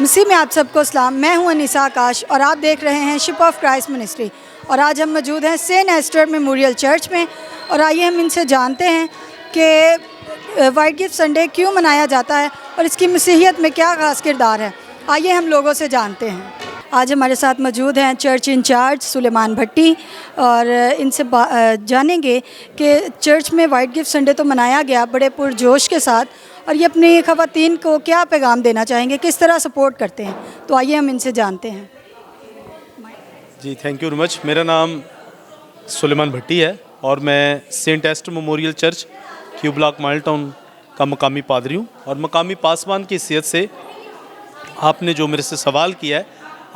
मसीह में आप सबको सलाम। मैं हूं अनीसा आकाश और आप देख रहे हैं शिप ऑफ क्राइस्ट मिनिस्ट्री। और आज हम मौजूद हैं सेंट एस्टर मेमोरियल चर्च में। और आइए हम इनसे जानते हैं कि वाइट गिफ्ट संडे क्यों मनाया जाता है और इसकी मसीहियत में क्या खास किरदार है। आइए हम लोगों से जानते हैं। आज हमारे साथ मौजूद हैं चर्च इंचार्ज सुलेमान भट्टी और इनसे जानेंगे कि चर्च में वाइट गिफ्ट संडे तो मनाया गया बड़े पुरजोश के साथ, और ये अपनी ख़वातीन को क्या पैगाम देना चाहेंगे, किस तरह सपोर्ट करते हैं। तो आइए हम इनसे जानते हैं। जी, थैंक यू वेरी मच। मेरा नाम सुलेमान भट्टी है और मैं Saint Esther Memorial Church Q Block Mile Town का मकामी पादरी हूँ। और मकामी पासबान की हैसियत से आपने जो मेरे से सवाल किया है,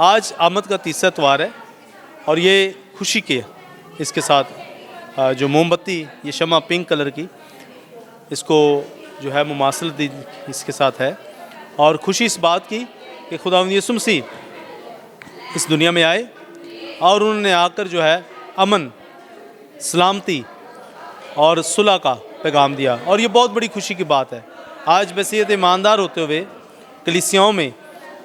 आज आमद का तीसरा इतवार है और ये खुशी के इसके साथ जो मोमबत्ती, ये शमा पिंक कलर की, इसको जो है मुमासलत इसके साथ है। और खुशी इस बात की कि खुदावंद यीशु मसीह इस दुनिया में आए और उन्होंने आकर जो है अमन, सलामती और सुलह का पैगाम दिया। और ये बहुत बड़ी खुशी की बात है। आज बसीयत ईमानदार होते हुए कलीसियाओं में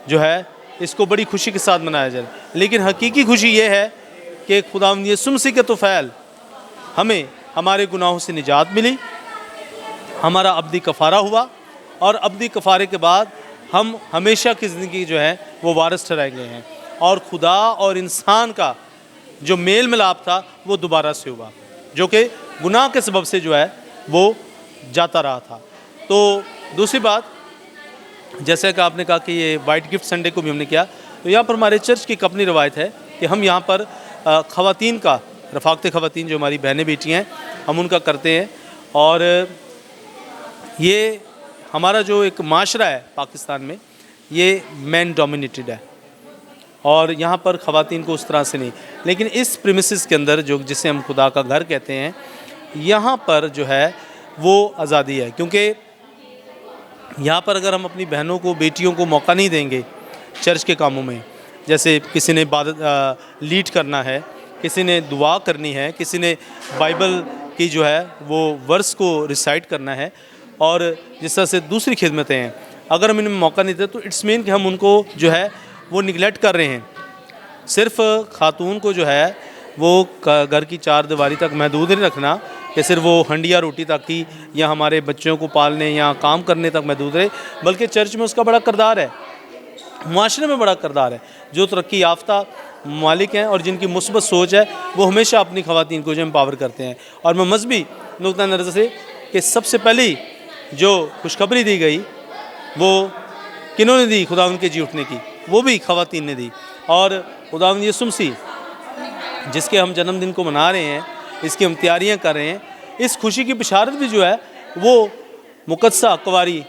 जो है इसको बड़ी खुशी के साथ मनाया जाए। लेकिन हकीकी खुशी ये है कि खुदावंद यीशु मसीह के तोफ़ैल हमें हमारे गुनाहों से निजात मिली, हमारा अब्दी कफ़ारा हुआ और अब्दी कफ़ारे के बाद हम हमेशा की ज़िंदगी जो है वो वारिस ठहराए गए हैं। और खुदा और इंसान का जो मेल मिलाप था वो दोबारा से हुआ, जो कि गुनाह के सबब से जो है वो जाता रहा था। तो दूसरी बात, जैसे कि आपने कहा कि ये वाइट गिफ्ट संडे को भी हमने किया, तो यहाँ पर हमारे चर्च की एक अपनी रवायत है कि हम यहाँ पर ख़वातीन का, रफ़ाक़त ख़वातीन जो हमारी बहनें बेटी हैं, हम उनका करते हैं। और ये हमारा जो एक माशरा है पाकिस्तान में, ये मैन डोमिनेटेड है और यहाँ पर ख़वातीन को उस तरह से नहीं। लेकिन इस प्रीमिसेस के अंदर जो जिसे हम खुदा का घर कहते हैं, यहाँ पर जो है वो आज़ादी है। क्योंकि यहाँ पर अगर हम अपनी बहनों को, बेटियों को मौका नहीं देंगे चर्च के कामों में, जैसे किसी ने इबादत लीड करना है, किसी ने दुआ करनी है, किसी ने बाइबल की जो है वो वर्स को रिसाइट करना है, और जिस तरह से दूसरी खिदमतें हैं, अगर हम इनमें मौका नहीं देते तो इट्स मीन कि हम उनको जो है वो निगलेक्ट कर रहे हैं। सिर्फ़ खातून को जो है वो घर की चार दीवारी तक महदूद नहीं रखना कि सिर्फ वो हंडिया रोटी तक ही या हमारे बच्चों को पालने या काम करने तक महदूद रहे, बल्कि चर्च में उसका बड़ा किरदार है, मुआशरे में बड़ा किरदार है। जो तरक्की याफ्ता मालिक हैं और जिनकी मुस्बत सोच है, वो हमेशा अपनी ख़वातीन को जो एम्पावर करते हैं। और मैं मजहबी नुक्ता नज़र से कि सबसे पहली जो खुशखबरी दी गई वो किन्होंने दी, खुदावंद के जी उठने की, वो भी ख़वातीन ने दी। और खुदावंद यीशु मसीह जिसके हम जन्मदिन को मना रहे हैं, इसकी हम तैयारियां कर रहे हैं, इस खुशी की बिशारत भी जो है वो मुकद्दसा कुंवारी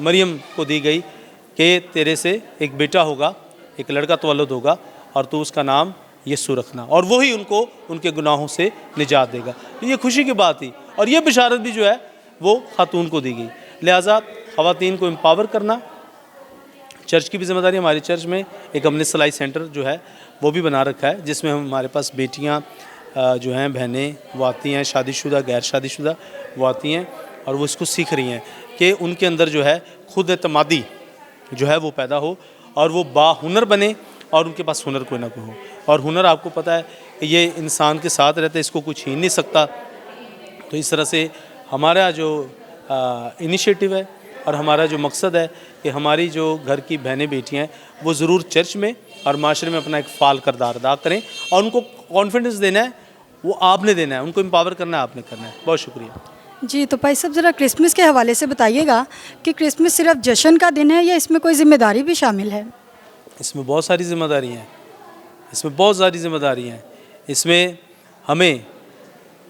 मरियम को दी गई कि तेरे से एक बेटा होगा, एक लड़का तवल्लुद होगा और तू उसका नाम यीशु रखना, और वही उनको उनके गुनाहों से निजात देगा। तो ये खुशी की बात थी और ये बिशारत भी जो है वो खातून को दी गई। लिहाजा ख़वातीन को एम्पावर करना चर्च की भी जिम्मेदारी। हमारे चर्च में एक हमने सिलाई सेंटर जो है वो भी बना रखा है, जिसमें हमारे पास बेटियां जो हैं, बहनें, वो आती हैं, शादीशुदा, गैर शादीशुदा, वो आती हैं और वो इसको सीख रही हैं कि उनके अंदर जो है खुद एतमादी जो है वो पैदा हो और वो बाहुनर बने और उनके पास हुनर कोई ना कोई हो। और हुनर आपको पता है कि ये इंसान के साथ रहता है, इसको कुछ छीन नहीं सकता। तो इस तरह से हमारा जो इनिशिएटिव है और हमारा जो मकसद है कि हमारी जो घर की बहनें बेटियां हैं वो ज़रूर चर्च में और माशरे में अपना एक फ़ाल किरदार अदा करें, और उनको कॉन्फिडेंस देना है वो आपने देना है, उनको एम्पावर करना है आपने करना है। बहुत शुक्रिया जी। तो भाई साहब, ज़रा क्रिसमस के हवाले से बताइएगा कि क्रिसमस सिर्फ जश्न का दिन है या इसमें कोई ज़िम्मेदारी भी शामिल है। इसमें बहुत सारी जिम्मेदारी हैं, इसमें बहुत सारी जिम्मेदारी हैं। इसमें हमें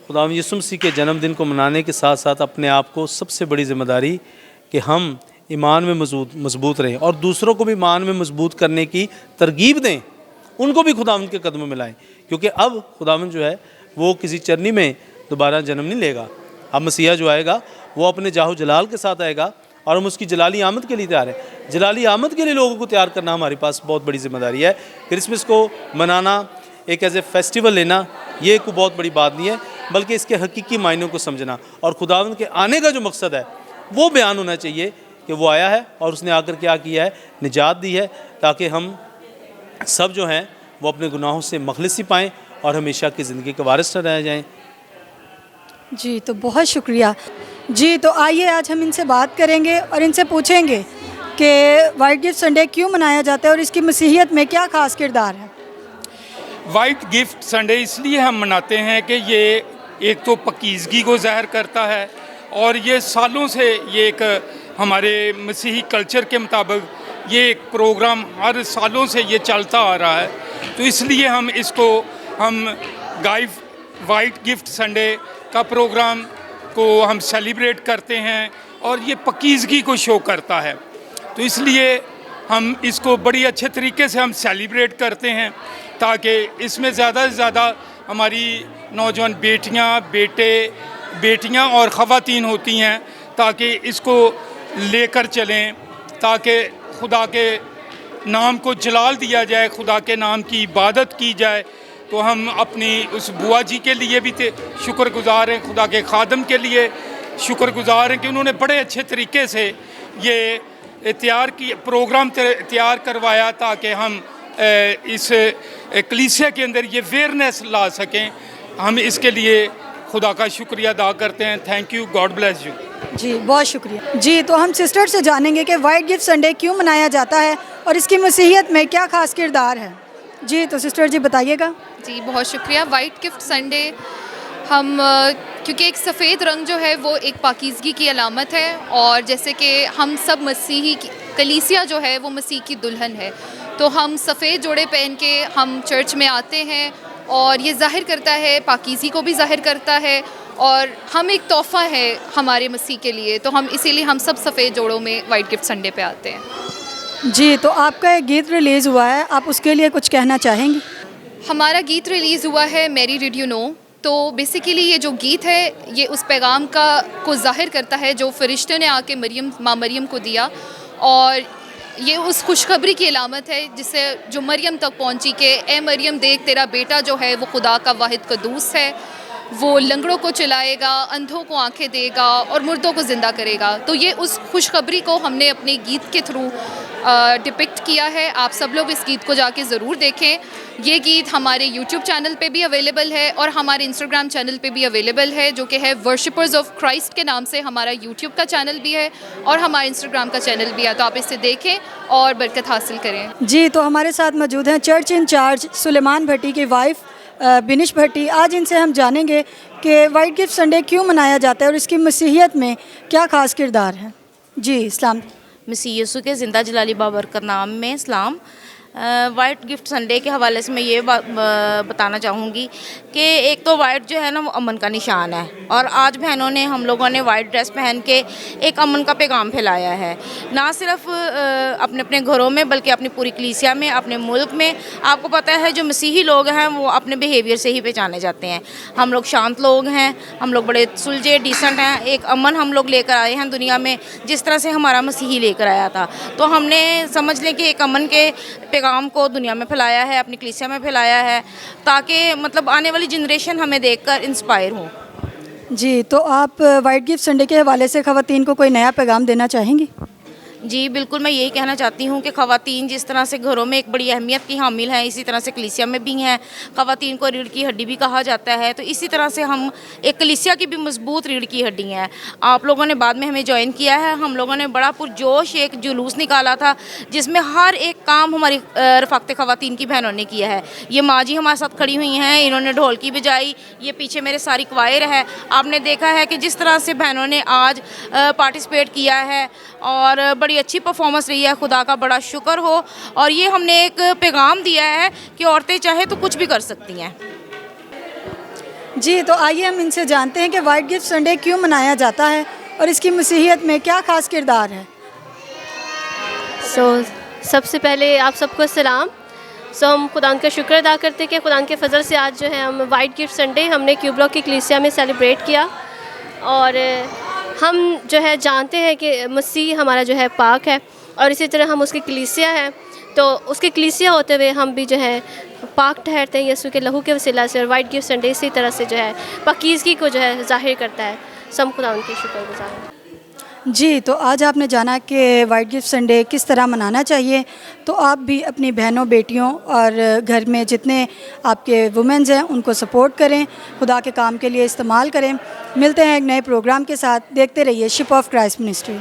खुदावंद यीशु मसीह के जन्मदिन को मनाने के साथ साथ अपने आप को सबसे बड़ी ज़िम्मेदारी कि हम ईमान में मजबूत रहें और दूसरों को भी ईमान में मजबूत करने की तरगीब दें, उनको भी खुदावंद के कदमों में लाएं। क्योंकि अब खुदावंद जो है वो किसी चरनी में दोबारा जन्म नहीं लेगा। अब मसीहा जो आएगा वो अपने जाहो जलाल के साथ आएगा और हम उसकी जलाली आमद के लिए तैयार हैं। जलाली आमद के लिए लोगों को तैयार करना हमारे पास बहुत बड़ी जिम्मेदारी है। क्रिसमस को मनाना, एक एज ए फेस्टिवल लेना, ये कोई बहुत बड़ी बात नहीं है, बल्कि इसके हकीकी मायनों को समझना और खुदावंद के आने का जो मकसद है वो बयान होना चाहिए कि वो आया है और उसने आकर क्या किया है, निजात दी है, ताकि हम सब जो हैं वो अपने गुनाहों से मखलिसी पाएँ और हमेशा की ज़िंदगी के वारिस न रह जाएँ। जी, तो बहुत शुक्रिया। जी, तो आइए आज हम इनसे बात करेंगे और इनसे पूछेंगे कि वाइट गिफ्ट संडे क्यों मनाया जाता है और इसकी मसीहियत में क्या ख़ास किरदार है। वाइट गिफ्ट संडे इसलिए हम मनाते हैं कि ये एक तो पकीज़गी को ज़ाहिर करता है और ये सालों से ये एक हमारे मसीही कल्चर के मुताबिक ये एक प्रोग्राम हर सालों से ये चलता आ रहा है। तो इसलिए हम वाइट गिफ्ट संडे का प्रोग्राम को हम सेलिब्रेट करते हैं और ये पकीज़गी को शो करता है। तो इसलिए हम इसको बड़ी अच्छे तरीके से हम सेलिब्रेट करते हैं ताकि इसमें ज़्यादा से ज़्यादा हमारी नौजवान बेटियां और ख़वातीन होती हैं, ताकि इसको लेकर चलें, ताकि खुदा के नाम को जलाल दिया जाए, खुदा के नाम की इबादत की जाए। तो हम अपनी उस बुआ जी के लिए भी शुक्रगुज़ार हैं, खुदा के खादम के लिए शुक्रगुज़ार हैं कि उन्होंने बड़े अच्छे तरीके से ये प्रोग्राम तैयार करवाया ताकि हम इस कलीसिया के अंदर ये अवेयरनेस ला सकें। हम इसके लिए खुदा का शुक्रिया अदा करते हैं। Thank you, god bless you. जी, बहुत शुक्रिया। जी, तो हम सिस्टर से जानेंगे कि वाइट गिफ्ट संडे क्यों मनाया जाता है और इसकी मसीहियत में क्या ख़ास किरदार है। जी, तो सिस्टर जी बताइएगा। जी, बहुत शुक्रिया। वाइट गिफ्ट संडे हम क्योंकि एक सफ़ेद रंग जो है वो एक पाकीज़गी की अलामत है और जैसे कि हम सब मसीही कलीसिया जो है वो मसीह की दुल्हन है, तो हम सफ़ेद जोड़े पहन के हम चर्च में आते हैं और ये ज़ाहिर करता है, पाकीज़गी को भी ज़ाहिर करता है और हम एक तोहफ़ा है हमारे मसीह के लिए, तो हम इसीलिए हम सब सफ़ेद जोड़ों में वाइट गिफ्ट संडे पे आते हैं। जी, तो आपका एक गीत रिलीज़ हुआ है, आप उसके लिए कुछ कहना चाहेंगी। हमारा गीत रिलीज़ हुआ है मैरी डिड यू नो। तो बेसिकली ये जो गीत है ये उस पैगाम को ज़ाहिर करता है जो फरिश्ते ने आके माँ मरियम को दिया, और ये उस खुशखबरी की अलामत है जिससे जो मरियम तक पहुंची कि ए मरियम देख, तेरा बेटा जो है वो खुदा का वाहिद कदूस है, वो लंगड़ों को चलाएगा, अंधों को आंखें देगा और मुर्दों को ज़िंदा करेगा। तो ये उस खुशखबरी को हमने अपने गीत के थ्रू डिपिक्ट किया है। आप सब लोग इस गीत को जाके ज़रूर देखें। ये गीत हमारे यूट्यूब चैनल पे भी अवेलेबल है और हमारे इंस्टाग्राम चैनल पे भी अवेलेबल है, जो कि है वर्शिपर्स ऑफ क्राइस्ट के नाम से हमारा यूट्यूब का चैनल भी है और हमारे इंस्टाग्राम का चैनल भी है। तो आप इसे देखें और बरकत हासिल करें। जी, तो हमारे साथ मौजूद हैं चर्च इंचार्ज सुलेमान भट्टी की वाइफ बिनिश भट्टी। आज इनसे हम जानेंगे कि वाइट गिफ्ट संडे क्यों मनाया जाता है और इसकी मसीहियत में क्या ख़ास किरदार है। जी, इस्लाम। मसीह यीशु के ज़िंदा जलाली बाबरकत नाम में इस्लाम। वाइट गिफ्ट संडे के हवाले से मैं ये बताना चाहूँगी कि एक तो वाइट जो है ना वो अमन का निशान है, और आज बहनों ने, हम लोगों ने वाइट ड्रेस पहन के एक अमन का पैगाम फैलाया है, ना सिर्फ अपने अपने घरों में बल्कि अपनी पूरी कलीसिया में, अपने मुल्क में। आपको पता है जो मसीही लोग हैं वो अपने बिहेवियर से ही पहचाने जाते हैं। हम लोग शांत लोग हैं, हम लोग बड़े सुलझे डिसेंट हैं। एक अमन हम लोग लेकर आए हैं दुनिया में जिस तरह से हमारा मसीही लेकर आया था। तो हमने समझ लें कि एक अमन के पैगाम को दुनिया में फैलाया है, अपनी कलीसिया में फैलाया है, ताकि मतलब आने वाली जनरेशन हमें देखकर इंस्पायर हो। जी, तो आप वाइट गिफ्ट संडे के हवाले से ख़वातीन को कोई नया पैगाम देना चाहेंगी। जी बिल्कुल, मैं यही कहना चाहती हूँ कि ख़वातीन जिस तरह से घरों में एक बड़ी अहमियत की हामिल हैं, इसी तरह से कलीसिया में भी हैं। ख़वातीन को रीढ़ की हड्डी भी कहा जाता है, तो इसी तरह से हम एक कलीसिया की भी मजबूत रीढ़ की हड्डी हैं। आप लोगों ने बाद में हमें ज्वाइन किया है, हम लोगों ने बड़ा पुरजोश एक जुलूस निकाला था जिसमें हर एक काम हमारी रफ़ाक़त ख़वातीन की बहनों ने किया है। ये माँ जी हमारे साथ खड़ी हुई हैं, इन्होंने ढोलकी बजाई, ये पीछे मेरे सारी क्वायर है। आपने देखा है कि जिस तरह से बहनों ने आज पार्टिसिपेट किया है और बड़ी अच्छी परफॉर्मेंस रही है, खुदा का बड़ा शुक्र हो। और ये हमने एक पैगाम दिया है कि औरतें चाहे तो कुछ भी कर सकती हैं। जी, तो आइए हम इनसे जानते हैं कि वाइट गिफ्ट संडे क्यों मनाया जाता है और इसकी मसीहियत में क्या ख़ास किरदार है। सबसे पहले आप सबको सलाम। हम खुदा का शुक्र अदा करते हैं कि खुदा के फजल से आज जो है हम वाइट गिफ्ट संडे हमने क्यू ब्लॉक की कलीसिया में सेलिब्रेट किया। और हम जो है जानते हैं कि मसीह हमारा जो है पाक है और इसी तरह हम उसकी कलीसिया है, तो उसकी कलीसिया होते हुए हम भी जो है पाक ठहरते हैं यीशु के लहू के वसीला से। और वाइट गिफ्ट संडे इसी तरह से जो है पाकीज़गी को जो है ज़ाहिर करता है। सब खुदा उनकी शुक्रगुज़ार हैं। जी, तो आज आपने जाना कि वाइट गिफ्ट संडे किस तरह मनाना चाहिए, तो आप भी अपनी बहनों बेटियों और घर में जितने आपके वुमेन्स हैं उनको सपोर्ट करें, खुदा के काम के लिए इस्तेमाल करें। मिलते हैं एक नए प्रोग्राम के साथ, देखते रहिए शिप ऑफ क्राइस्ट मिनिस्ट्री।